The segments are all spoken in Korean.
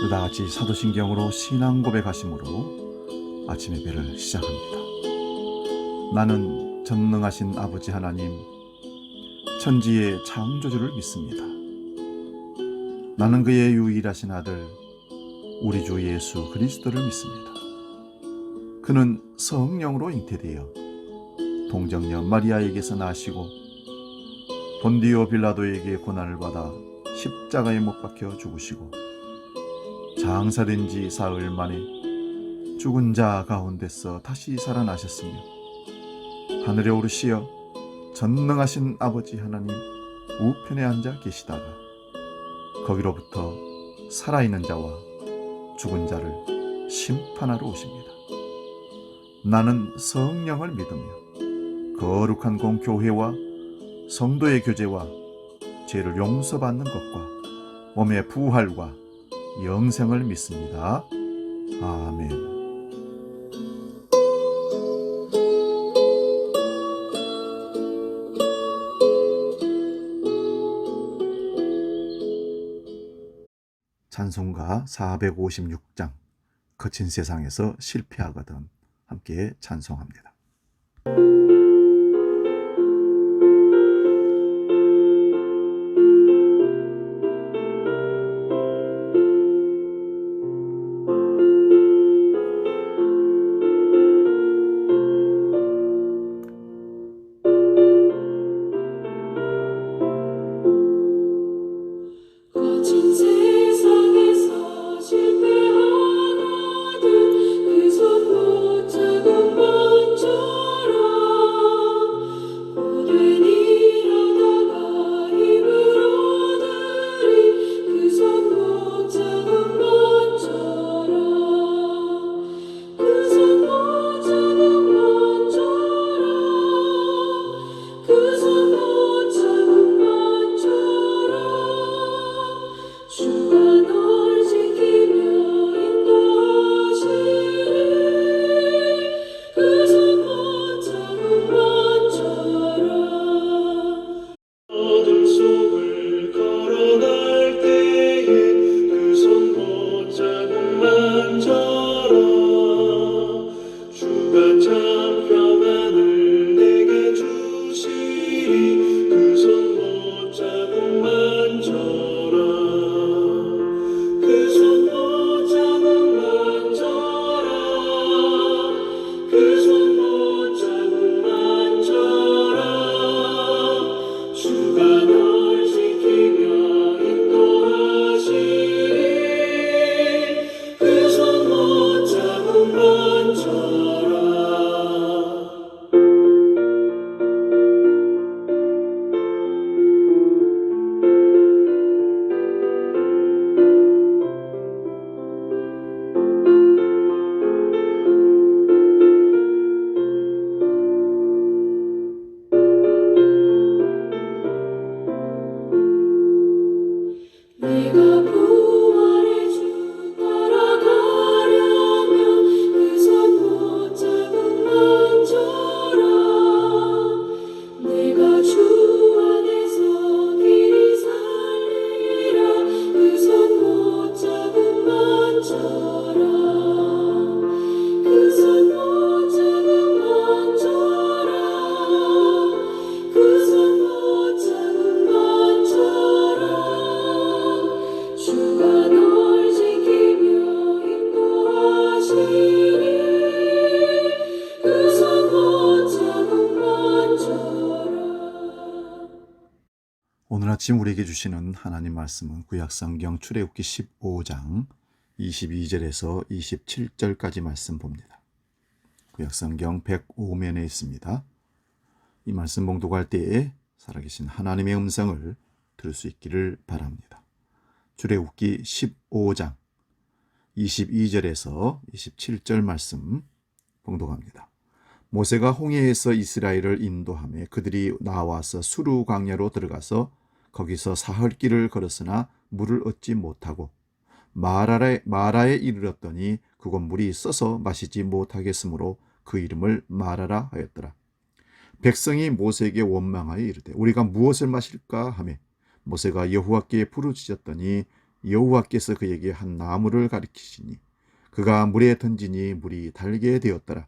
다 같이 사도신경으로 신앙 고백하심으로 아침 예배를 시작합니다. 나는 전능하신 아버지 하나님, 천지의 창조주를 믿습니다. 나는 그의 유일하신 아들, 우리 주 예수 그리스도를 믿습니다. 그는 성령으로 잉태되어 동정녀 마리아에게서 나시고 본디오 빌라도에게 고난을 받아 십자가에 못 박혀 죽으시고 장사된 지 사흘 만에 죽은 자 가운데서 다시 살아나셨으며 하늘에 오르시어 전능하신 아버지 하나님 우편에 앉아 계시다가 거기로부터 살아있는 자와 죽은 자를 심판하러 오십니다. 나는 성령을 믿으며 거룩한 공교회와 성도의 교제와 죄를 용서받는 것과 몸의 부활과 영생을 믿습니다. 아멘. 찬송가 456장 거친 세상에서 실패하거든 함께 찬송합니다. 오늘 아침 우리에게 주시는 하나님 말씀은 구약성경 출애굽기 15장 22절에서 27절까지 말씀 봅니다. 구약성경 105면에 있습니다. 이 말씀 봉독할 때에 살아계신 하나님의 음성을 들을 수 있기를 바랍니다. 출애굽기 15장 22절에서 27절 말씀 봉독합니다. 모세가 홍해에서 이스라엘을 인도하며 그들이 나와서 수르 광야로 들어가서 거기서 사흘길을 걸었으나 물을 얻지 못하고 마라에 이르렀더니 그곳 물이 써서 마시지 못하겠으므로 그 이름을 마라라 하였더라. 백성이 모세에게 원망하여 이르되 우리가 무엇을 마실까 하매 모세가 여호와께 부르짖었더니 여호와께서 그에게 한 나무를 가리키시니 그가 물에 던지니 물이 달게 되었더라.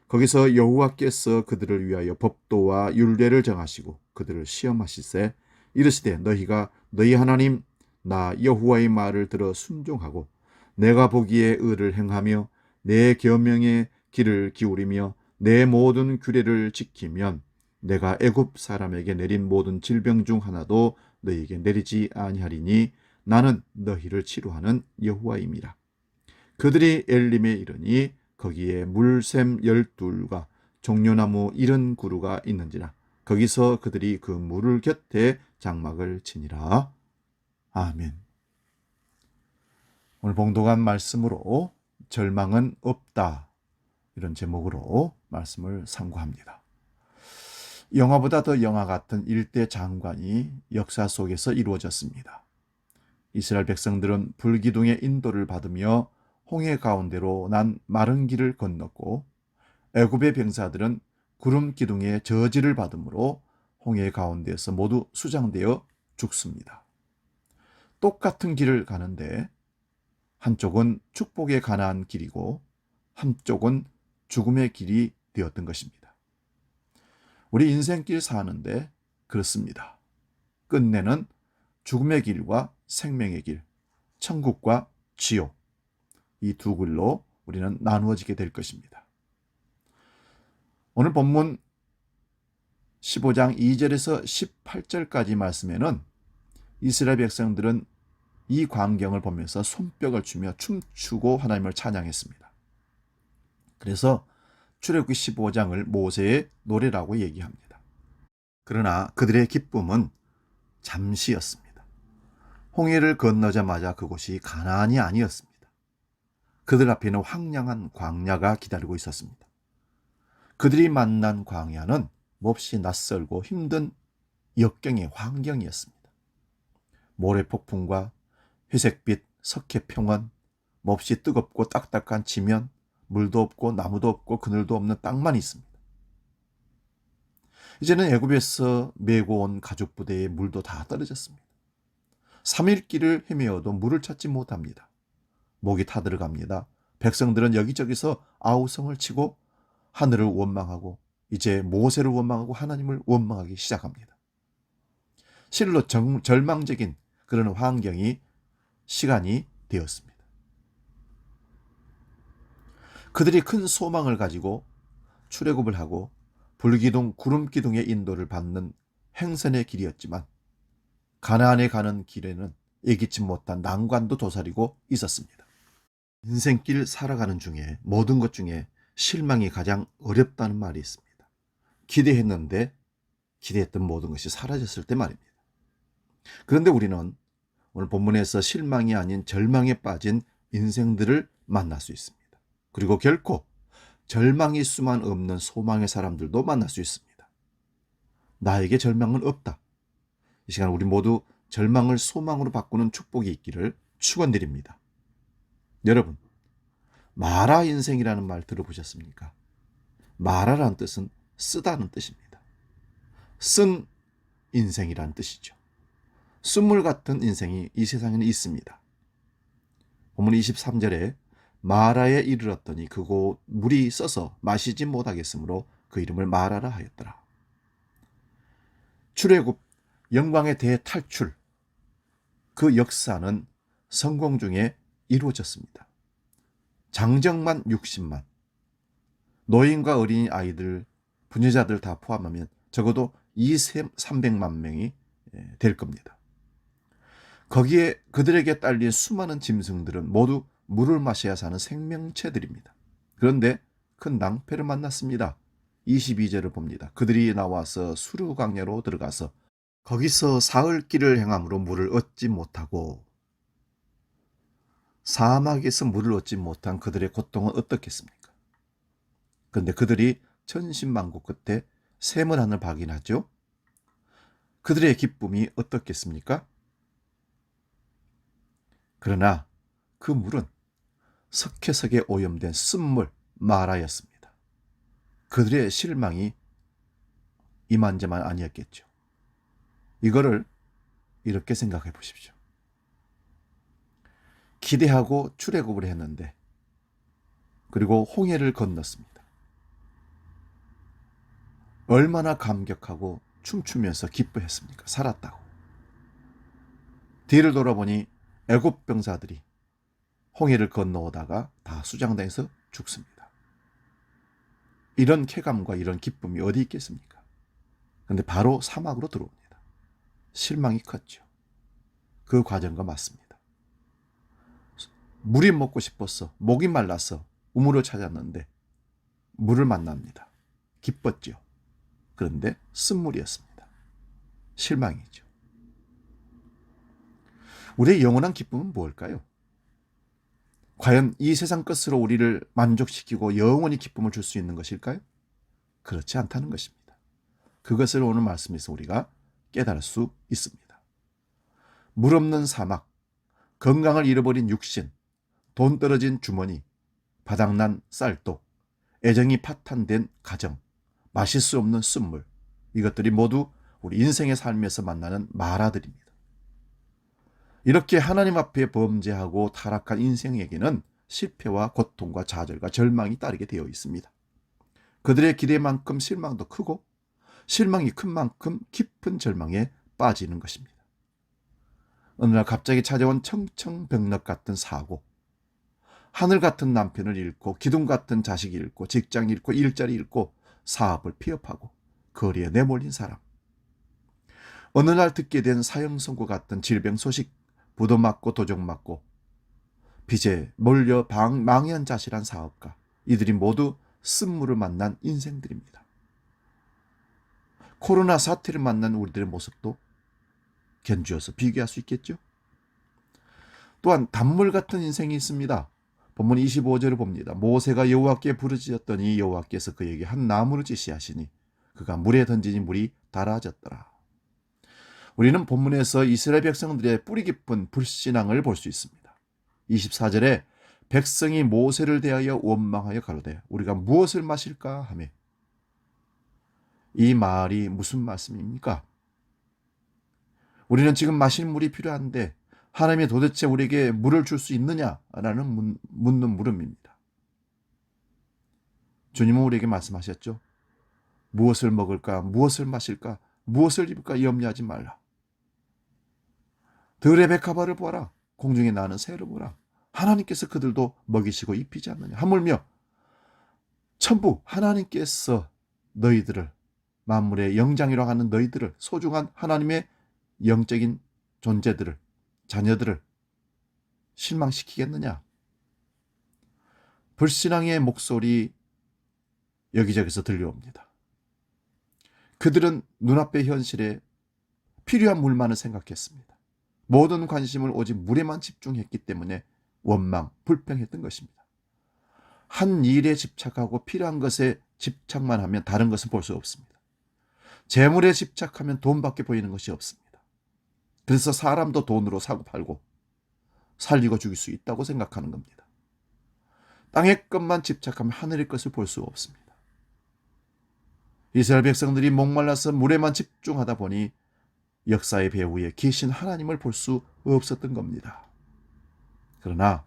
거기서 여호와께서 그들을 위하여 법도와 율례를 정하시고 그들을 시험하시세 이르시되 너희가 너희 하나님 나 여호와의 말을 들어 순종하고 내가 보기에 의를 행하며 내 계명의 귀를 기울이며 내 모든 규례를 지키면 내가 애굽 사람에게 내린 모든 질병 중 하나도 너희에게 내리지 아니하리니 나는 너희를 치료하는 여호와임이라. 그들이 엘림에 이르니 거기에 물샘 12과 종려나무 70그루가 있는지라. 거기서 그들이 그 물을 곁에 장막을 치니라. 아멘. 오늘 봉독한 말씀으로 절망은 없다, 이런 제목으로 말씀을 상고합니다. 영화보다 더 영화 같은 일대 장관이 역사 속에서 이루어졌습니다. 이스라엘 백성들은 불기둥의 인도를 받으며 홍해 가운데로 난 마른 길을 건넜고 애굽의 병사들은 구름 기둥의 저지를 받으므로 홍해 가운데에서 모두 수장되어 죽습니다. 똑같은 길을 가는데 한쪽은 축복에 관한 길이고 한쪽은 죽음의 길이 되었던 것입니다. 우리 인생길 사는데 그렇습니다. 끝내는 죽음의 길과 생명의 길, 천국과 지옥, 이 두 길로 우리는 나누어지게 될 것입니다. 오늘 본문 15장 2절에서 18절까지 말씀에는 이스라엘 백성들은 이 광경을 보면서 손뼉을 추며 춤추고 하나님을 찬양했습니다. 그래서 출애굽기 15장을 모세의 노래라고 얘기합니다. 그러나 그들의 기쁨은 잠시였습니다. 홍해를 건너자마자 그곳이 가나안이 아니었습니다. 그들 앞에는 황량한 광야가 기다리고 있었습니다. 그들이 만난 광야는 몹시 낯설고 힘든 역경의 환경이었습니다. 모래폭풍과 회색빛 석회평원, 몹시 뜨겁고 딱딱한 지면, 물도 없고 나무도 없고 그늘도 없는 땅만 있습니다. 이제는 애굽에서 메고 온 가죽 부대에 물도 다 떨어졌습니다. 3일 길을 헤매어도 물을 찾지 못합니다. 목이 타들어갑니다. 백성들은 여기저기서 아우성을 치고 하늘을 원망하고 이제 모세를 원망하고 하나님을 원망하기 시작합니다. 실로 절망적인 그런 환경이 시간이 되었습니다. 그들이 큰 소망을 가지고 출애굽을 하고 불기둥 구름기둥의 인도를 받는 행선의 길이었지만 가나안에 가는 길에는 예기치 못한 난관도 도사리고 있었습니다. 인생길 살아가는 중에 모든 것 중에 실망이 가장 어렵다는 말이 있습니다. 기대했는데 기대했던 모든 것이 사라졌을 때 말입니다. 그런데 우리는 오늘 본문에서 실망이 아닌 절망에 빠진 인생들을 만날 수 있습니다. 그리고 결코 절망일 수만 없는 소망의 사람들도 만날 수 있습니다. 나에게 절망은 없다. 이 시간 우리 모두 절망을 소망으로 바꾸는 축복이 있기를 축원드립니다. 여러분, 마라 인생이라는 말 들어보셨습니까? 마라라는 뜻은 쓰다는 뜻입니다. 쓴 인생이라는 뜻이죠. 쓴물 같은 인생이 이 세상에는 있습니다. 본문 23절에 마라에 이르렀더니 그곳 물이 써서 마시지 못하겠으므로 그 이름을 마라라 하였더라. 출애굽 영광의 대탈출, 그 역사는 성공 중에 이루어졌습니다. 장정만 60만, 노인과 어린이 아이들, 부녀자들 다 포함하면 적어도 300만 명이 될 겁니다. 거기에 그들에게 딸린 수많은 짐승들은 모두 물을 마셔야 사는 생명체들입니다. 그런데 큰 낭패를 만났습니다. 22절을 봅니다. 그들이 나와서 수르 광야로 들어가서 거기서 사흘 길을 행함으로 물을 얻지 못하고, 사막에서 물을 얻지 못한 그들의 고통은 어떻겠습니까? 그런데 그들이 천신만고 끝에 샘을 하늘 발견하죠. 그들의 기쁨이 어떻겠습니까? 그러나 그 물은 석회석에 오염된 쓴물 마라였습니다. 그들의 실망이 이만저만 아니었겠죠. 이거를 이렇게 생각해 보십시오. 기대하고 출애굽을 했는데, 그리고 홍해를 건넜습니다. 얼마나 감격하고 춤추면서 기뻐했습니까? 살았다고. 뒤를 돌아보니 애굽 병사들이 홍해를 건너오다가 다 수장당해서 죽습니다. 이런 쾌감과 이런 기쁨이 어디 있겠습니까? 그런데 바로 사막으로 들어옵니다. 실망이 컸죠. 그 과정과 맞습니다. 물이 먹고 싶어서, 목이 말라서 우물을 찾았는데 물을 만납니다. 기뻤죠. 그런데 쓴물이었습니다. 실망이죠. 우리의 영원한 기쁨은 무엇일까요? 과연 이 세상 것으로 우리를 만족시키고 영원히 기쁨을 줄 수 있는 것일까요? 그렇지 않다는 것입니다. 그것을 오늘 말씀에서 우리가 깨달을 수 있습니다. 물 없는 사막, 건강을 잃어버린 육신, 돈 떨어진 주머니, 바닥난 쌀독, 애정이 파탄된 가정, 마실 수 없는 쓴물, 이것들이 모두 우리 인생의 삶에서 만나는 마라들입니다. 이렇게 하나님 앞에 범죄하고 타락한 인생에게는 실패와 고통과 좌절과 절망이 따르게 되어 있습니다. 그들의 기대만큼 실망도 크고, 실망이 큰 만큼 깊은 절망에 빠지는 것입니다. 어느 날 갑자기 찾아온 청청병력 같은 사고, 하늘 같은 남편을 잃고, 기둥 같은 자식 잃고, 직장 잃고, 일자리 잃고, 사업을 폐업하고 거리에 내몰린 사람, 어느 날 듣게 된 사형 선고 같은 질병 소식, 부도 맞고 도적 맞고 빚에 몰려 망연자실한 사업가, 이들이 모두 쓴물을 만난 인생들입니다. 코로나 사태를 만난 우리들의 모습도 견주어서 비교할 수 있겠죠. 또한 단물 같은 인생이 있습니다. 본문 25절을 봅니다. 모세가 여호와께 부르짖었더니 여호와께서 그에게 한 나무를 지시하시니 그가 물에 던지니 물이 달아졌더라. 우리는 본문에서 이스라엘 백성들의 뿌리 깊은 불신앙을 볼 수 있습니다. 24절에 백성이 모세를 대하여 원망하여 가로되 우리가 무엇을 마실까 하며, 이 말이 무슨 말씀입니까? 우리는 지금 마실 물이 필요한데 하나님이 도대체 우리에게 물을 줄 수 있느냐라는 묻는 물음입니다. 주님은 우리에게 말씀하셨죠. 무엇을 먹을까, 무엇을 마실까, 무엇을 입을까 염려하지 말라. 들의 백합화를 보아라. 공중에 나는 새를 보라. 하나님께서 그들도 먹이시고 입히지 않느냐. 하물며 천부 하나님께서 너희들을, 만물의 영장이라고 하는 너희들을, 소중한 하나님의 영적인 존재들을, 자녀들을 실망시키겠느냐. 불신앙의 목소리 여기저기서 들려옵니다. 그들은 눈앞의 현실에 필요한 물만을 생각했습니다. 모든 관심을 오직 물에만 집중했기 때문에 원망, 불평했던 것입니다. 한 일에 집착하고 필요한 것에 집착만 하면 다른 것은 볼 수 없습니다. 재물에 집착하면 돈밖에 보이는 것이 없습니다. 그래서 사람도 돈으로 사고 팔고 살리고 죽일 수 있다고 생각하는 겁니다. 땅의 것만 집착하면 하늘의 것을 볼 수 없습니다. 이스라엘 백성들이 목말라서 물에만 집중하다 보니 역사의 배후에 계신 하나님을 볼 수 없었던 겁니다. 그러나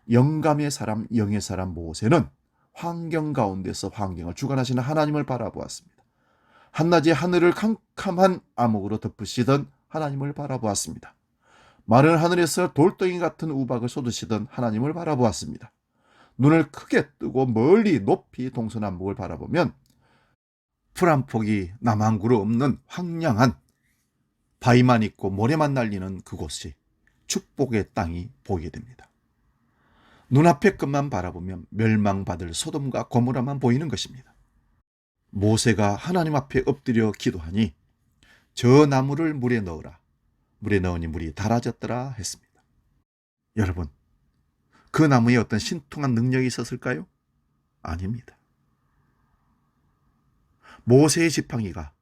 영감의 사람, 영의 사람 모세는 환경 가운데서 환경을 주관하시는 하나님을 바라보았습니다. 한낮에 하늘을 캄캄한 암흑으로 덮으시던 하나님을 바라보았습니다. 마른 하늘에서 돌덩이 같은 우박을 쏟으시던 하나님을 바라보았습니다. 눈을 크게 뜨고 멀리 높이 동서남북을 바라보면 풀 한 폭이 남 한 그루 없는 황량한 바위만 있고 모래만 날리는 그곳이 축복의 땅이 보이게 됩니다. 눈앞의 것만 바라보면 멸망받을 소돔과 고모라만 보이는 것입니다. 모세가 하나님 앞에 엎드려 기도하니 저 나무를 물에 넣으라. 물에 넣으니 물이 달아졌더라 했습니다. 여러분, 그 나무에 어떤 신통한 능력이 있었을까요? 아닙니다. 모세의 지팡이가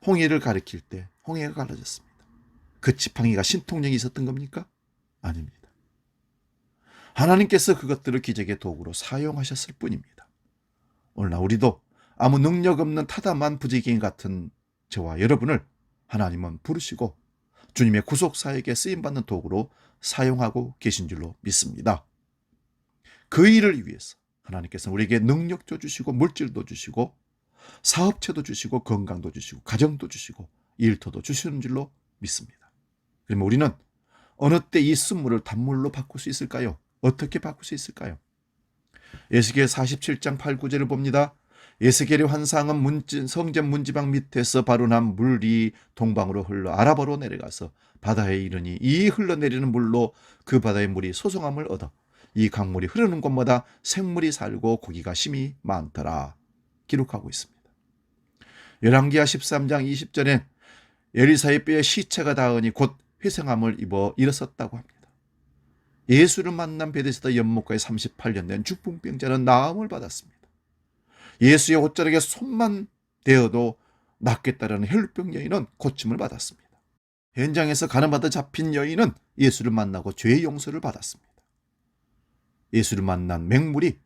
홍해를 가리킬 때 홍해가 갈라졌습니다. 그 지팡이가 신통력이 있었던 겁니까? 아닙니다. 하나님께서 그것들을 기적의 도구로 사용하셨을 뿐입니다. 오늘날 우리도 아무 능력 없는 타담한 부지기인 같은 저와 여러분을 하나님은 부르시고 주님의 구속사역에 쓰임받는 도구로 사용하고 계신 줄로 믿습니다. 그 일을 위해서 하나님께서는 우리에게 능력도 주시고 물질도 주시고 사업체도 주시고 건강도 주시고 가정도 주시고 일터도 주시는 줄로 믿습니다. 그러면 우리는 어느 때 이 쓴물을 단물로 바꿀 수 있을까요? 어떻게 바꿀 수 있을까요? 에스겔 47장 8, 9절을 봅니다. 에스겔의 환상은 성전 문지방 밑에서 발운한 물이 동방으로 흘러 아라바로 내려가서 바다에 이르니 이 흘러내리는 물로 그 바다의 물이 소송함을 얻어 이 강물이 흐르는 곳마다 생물이 살고 고기가 심히 많더라 기록하고 있습니다. 열왕기하 13장 20절에 엘리사의 뼈에 시체가 닿으니 곧 회생함을 입어 일어섰다고 합니다. 예수를 만난 베데스다 연못가에 38년 된 죽붕병자는 나음을 받았습니다. 예수의 옷자락에 손만 대어도 낫겠다라는 혈루병 여인은 고침을 받았습니다. 현장에서 가늠하다 잡힌 여인은 예수를 만나고 죄의 용서를 받았습니다. 예수를 만난 맹물이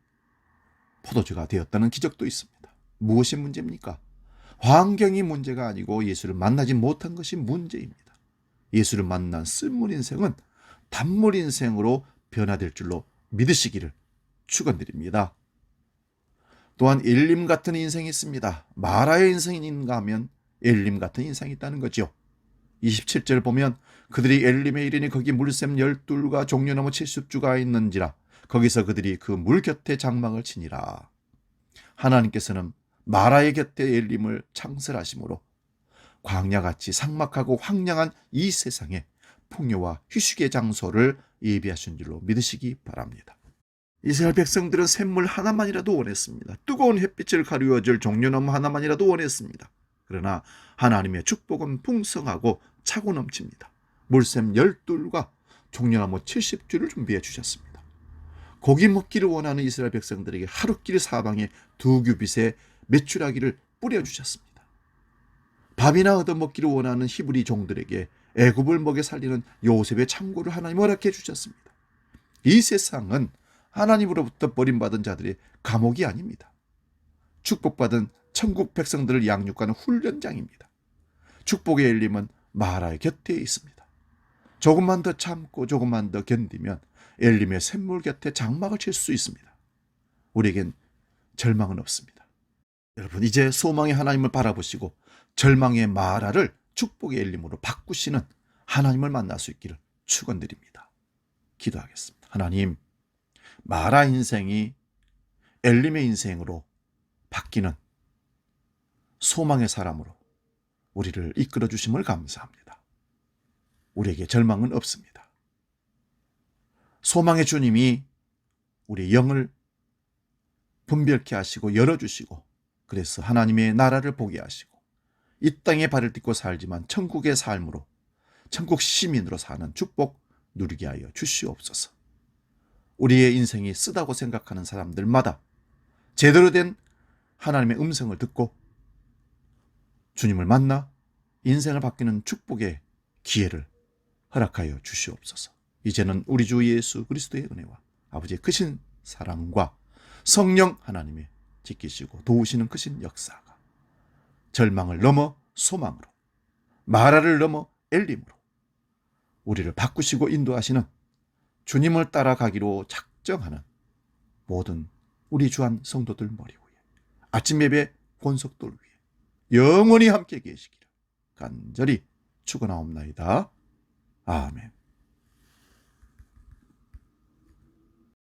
포도주가 되었다는 기적도 있습니다. 무엇이 문제입니까? 환경이 문제가 아니고 예수를 만나지 못한 것이 문제입니다. 예수를 만난 쓴물 인생은 단물 인생으로 변화될 줄로 믿으시기를 축원드립니다. 또한 엘림 같은 인생이 있습니다. 마라의 인생인가 하면 엘림 같은 인생이 있다는 거죠. 27절 보면 그들이 엘림에 이르니 거기 물샘 12과 종려나무 70주가 있는지라 거기서 그들이 그 물 곁에 장막을 치니라. 하나님께서는 마라의 곁에 엘림을 창설하심으로 광야같이 삭막하고 황량한 이 세상에 풍요와 휴식의 장소를 예비하신 줄로 믿으시기 바랍니다. 이스라엘 백성들은 샘물 하나만이라도 원했습니다. 뜨거운 햇빛을 가리워줄 종려나무 하나만이라도 원했습니다. 그러나 하나님의 축복은 풍성하고 차고 넘칩니다. 물샘 12과 종려나무 70주를 준비해 주셨습니다. 고기 먹기를 원하는 이스라엘 백성들에게 하루길 사방에 2규빗의 메추라기를 뿌려주셨습니다. 밥이나 얻어먹기를 원하는 히브리 종들에게 애굽을 먹여 살리는 요셉의 창고를 하나님 허락해 주셨습니다. 이 세상은 하나님으로부터 버림받은 자들의 감옥이 아닙니다. 축복받은 천국 백성들을 양육하는 훈련장입니다. 축복의 엘림은 마라의 곁에 있습니다. 조금만 더 참고 조금만 더 견디면 엘림의 샘물 곁에 장막을 칠 수 있습니다. 우리에겐 절망은 없습니다. 여러분, 이제 소망의 하나님을 바라보시고 절망의 마라를 축복의 엘림으로 바꾸시는 하나님을 만날 수 있기를 축원드립니다. 기도하겠습니다. 하나님, 마라 인생이 엘림의 인생으로 바뀌는 소망의 사람으로 우리를 이끌어 주심을 감사합니다. 우리에게 절망은 없습니다. 소망의 주님이 우리 영을 분별케 하시고 열어주시고 그래서 하나님의 나라를 보게 하시고 이 땅에 발을 딛고 살지만 천국의 삶으로 천국 시민으로 사는 축복 누리게 하여 주시옵소서. 우리의 인생이 쓰다고 생각하는 사람들마다 제대로 된 하나님의 음성을 듣고 주님을 만나 인생을 바뀌는 축복의 기회를 허락하여 주시옵소서. 이제는 우리 주 예수 그리스도의 은혜와 아버지의 크신 사랑과 성령 하나님의 지키시고 도우시는 크신 역사가 절망을 넘어 소망으로, 마라를 넘어 엘림으로 우리를 바꾸시고 인도하시는 주님을 따라가기로 작정하는 모든 우리 주한 성도들 머리 위에 아침 예배 권속들 위에 영원히 함께 계시기를 간절히 축원하옵나이다. 아멘.